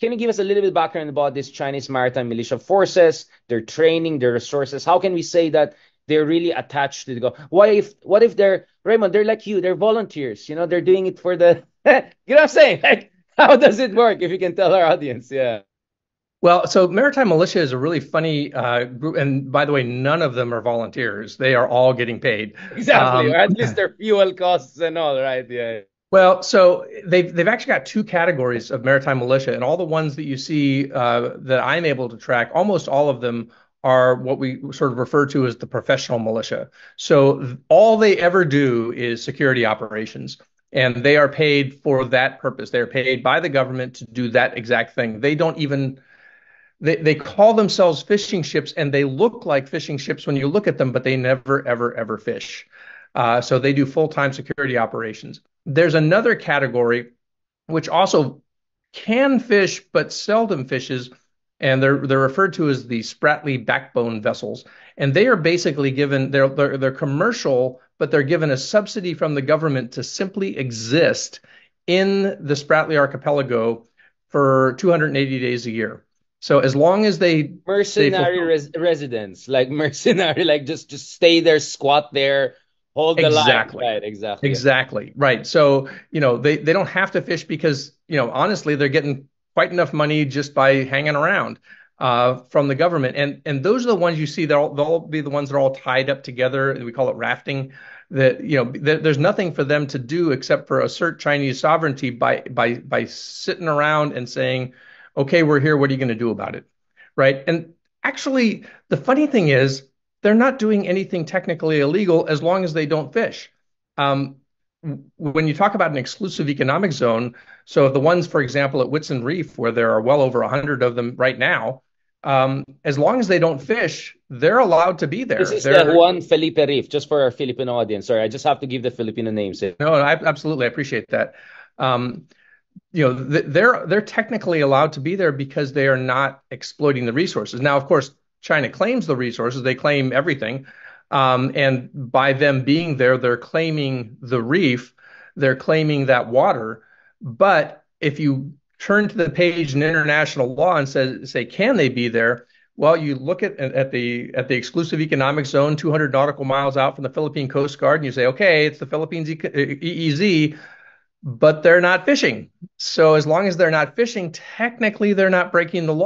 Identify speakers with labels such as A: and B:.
A: can you give us a little bit of background about this Chinese maritime militia forces, their training, their resources? How can we say that they're really attached to the goal? What if they're Raymond, they're like you, they're volunteers, they're doing it for the you know what I'm saying? Like, how does it work if you can tell our audience? Yeah.
B: Well, so Maritime Militia is a really funny group, and by the way, none of them are volunteers. They are all getting paid.
A: Exactly. Or at least their fuel costs and all, right? Yeah.
B: Well, so they've actually got two categories of maritime militia, and all the ones that you see that I'm able to track, almost all of them are what we sort of refer to as the professional militia. So all they ever do is security operations, and they are paid for that purpose. They are paid by the government to do that exact thing. They don't even they call themselves fishing ships, and they look like fishing ships when you look at them, but they never, ever, ever fish. So they do full-time security operations. There's another category which also can fish but seldom fishes, and they're referred to as the Spratly backbone vessels. And they are basically given they're commercial, but they're given a subsidy from the government to simply exist in the Spratly archipelago for 280 days a year. So as long as they
A: Mercenary
B: fulfill
A: residents, like mercenary, like just stay there, squat there, hold the line.
B: exactly.
A: Right, exactly.
B: Exactly. Right. So, they don't have to fish because, honestly, they're getting quite enough money just by hanging around from the government. And those are the ones you see, they'll be the ones that are all tied up together. We call it rafting. That, there's nothing for them to do except for assert Chinese sovereignty by sitting around and saying, okay, we're here. What are you going to do about it? Right. And actually, the funny thing is, they're not doing anything technically illegal as long as they don't fish. Um, when you talk about an exclusive economic zone, so the ones, for example, at Whitsun Reef, where there are well over 100 of them right now, as long as they don't fish, they're allowed to be
A: This
B: there.
A: is the
B: They're
A: Juan Felipe Reef, just for our Filipino audience. Sorry, I just have to give the Filipino names.
B: no, absolutely, I appreciate that. Um, they're technically allowed to be there because they are not exploiting the resources. Now, of course, China claims the resources; they claim everything, and by them being there, they're claiming the reef, they're claiming that water. But if you turn to the page in international law and say, can they be there? Well, you look at the exclusive economic zone, 200 nautical miles out from the Philippine Coast Guard, and you say, okay, it's the Philippines EEZ, but they're not fishing. So as long as they're not fishing, technically they're not breaking the law.